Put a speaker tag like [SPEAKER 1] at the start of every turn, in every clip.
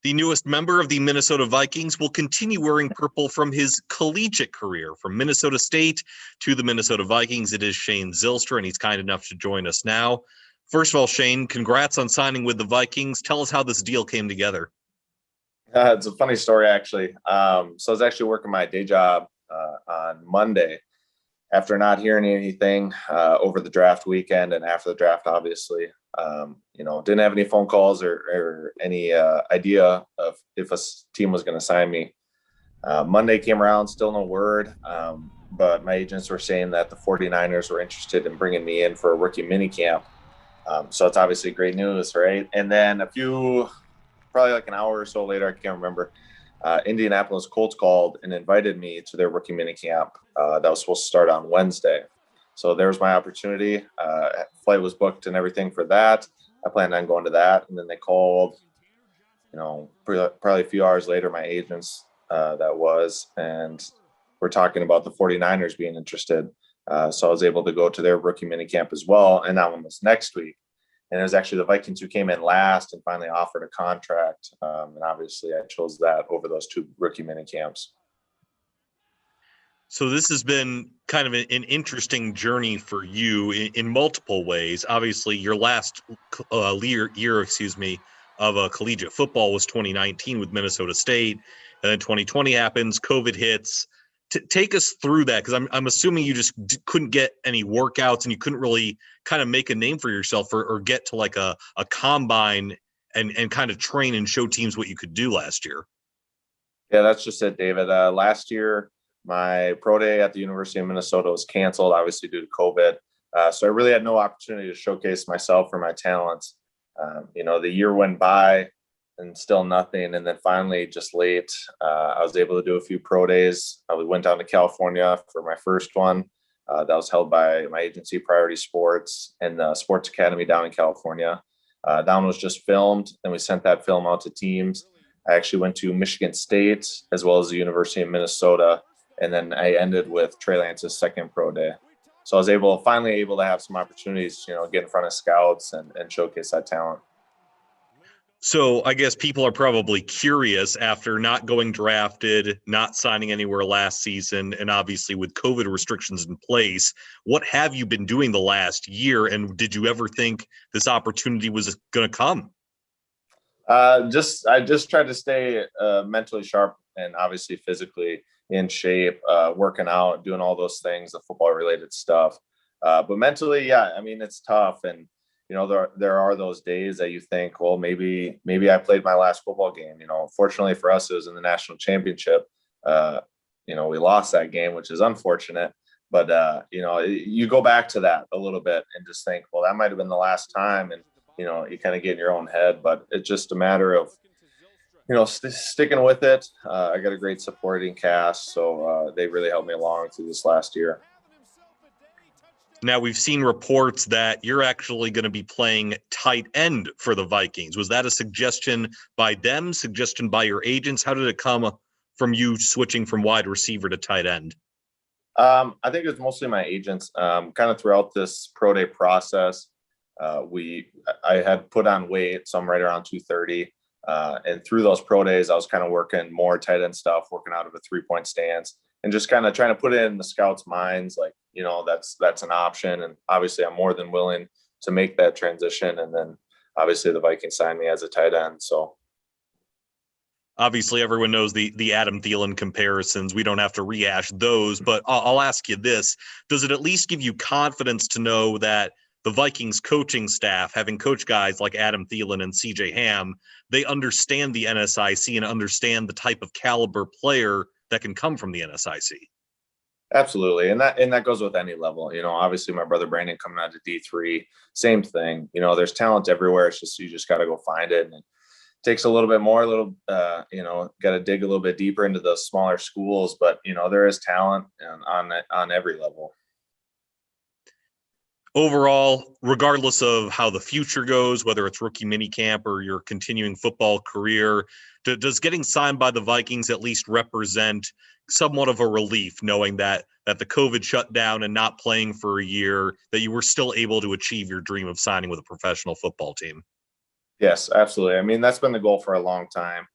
[SPEAKER 1] The newest member of the Minnesota Vikings will continue wearing purple from his collegiate career. From Minnesota State to the Minnesota Vikings, it is Shane Zylstra, and he's kind enough to join us now. First of all, Shane, congrats on signing with the Vikings. Tell us how this deal came together.
[SPEAKER 2] It's a funny story, actually. So I was actually working my day job on Monday after not hearing anything over the draft weekend and after the draft, obviously. Didn't have any phone calls or any idea of if a team was going to sign me. Monday came around, still no word. But my agents were saying that the 49ers were interested in bringing me in for a rookie minicamp. So it's obviously great news, right? And then probably like an hour or so later, I can't remember, Indianapolis Colts called and invited me to their rookie minicamp that was supposed to start on Wednesday. So there's my opportunity. Flight was booked and everything for that. I planned on going to that. And then they called, probably a few hours later, my agents and we're talking about the 49ers being interested. So I was able to go to their rookie minicamp as well. And that one was next week. And it was actually the Vikings who came in last and finally offered a contract. And obviously I chose that over those two rookie minicamps.
[SPEAKER 1] So this has been kind of an interesting journey for you in multiple ways. Obviously, your last year of collegiate football was 2019 with Minnesota State, and then 2020 happens, COVID hits. Take us through that, because I'm assuming you just couldn't get any workouts and you couldn't really kind of make a name for yourself or get to like a combine and kind of train and show teams what you could do last year.
[SPEAKER 2] Yeah, that's just it, David. Last year, my pro day at the University of Minnesota was canceled, obviously due to COVID. So I really had no opportunity to showcase myself or my talents. The year went by and still nothing. And then finally, just late, I was able to do a few pro days. We went down to California for my first one. That was held by my agency, Priority Sports, and the Sports Academy down in California. That one was just filmed, and we sent that film out to teams. I actually went to Michigan State as well as the University of Minnesota. And then I ended with Trey Lance's second pro day. So I was finally able to have some opportunities, get in front of scouts and showcase that talent.
[SPEAKER 1] So I guess people are probably curious after not going drafted, not signing anywhere last season, and obviously with COVID restrictions in place, what have you been doing the last year? And did you ever think this opportunity was going to come?
[SPEAKER 2] I just tried to stay mentally sharp and obviously physically in shape, working out, doing all those things, the football related stuff. But mentally, yeah, I mean, it's tough. And, there are those days that you think, well, maybe I played my last football game. Fortunately for us, it was in the national championship. We lost that game, which is unfortunate. But, you go back to that a little bit and just think, well, that might have been the last time. And, you kind of get in your own head. But it's just a matter of, sticking with it. I got a great supporting cast, so they really helped me along through this last year.
[SPEAKER 1] Now, we've seen reports that you're actually going to be playing tight end for the Vikings. Was that a suggestion by them, suggestion by your agents? How did it come from you switching from wide receiver to tight end?
[SPEAKER 2] I think it was mostly my agents. Kind of throughout this pro day process, I had put on weight, so I'm right around 230. And through those pro days, I was kind of working more tight end stuff, working out of a 3-point stance, and just kind of trying to put it in the scouts' minds, like, that's an option. And obviously I'm more than willing to make that transition. And then obviously the Vikings signed me as a tight end. So
[SPEAKER 1] obviously everyone knows the Adam Thielen comparisons. We don't have to rehash those, but I'll ask you this. Does it at least give you confidence to know that the Vikings coaching staff, having coached guys like Adam Thielen and CJ Ham, they understand the NSIC and understand the type of caliber player that can come from the NSIC?
[SPEAKER 2] Absolutely. And that goes with any level. Obviously my brother Brandon coming out of D3, same thing. There's talent everywhere. It's just, you just got to go find it. And it takes a little bit more, got to dig a little bit deeper into those smaller schools, but there is talent on every level.
[SPEAKER 1] Overall, regardless of how the future goes, whether it's rookie minicamp or your continuing football career, does getting signed by the Vikings at least represent somewhat of a relief, knowing that the COVID shutdown and not playing for a year, that you were still able to achieve your dream of signing with a professional football team?
[SPEAKER 2] Yes, absolutely. I mean, that's been the goal for a long time.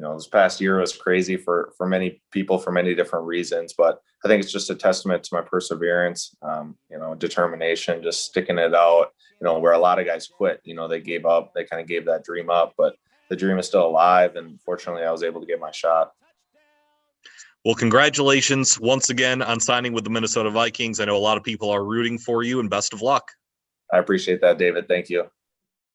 [SPEAKER 2] this past year was crazy for many people for many different reasons, but I think it's just a testament to my perseverance, determination, just sticking it out, where a lot of guys quit, they gave up, they kind of gave that dream up, but the dream is still alive. And fortunately I was able to get my shot.
[SPEAKER 1] Well, congratulations once again on signing with the Minnesota Vikings. I know a lot of people are rooting for you, and best of luck.
[SPEAKER 2] I appreciate that, David. Thank you.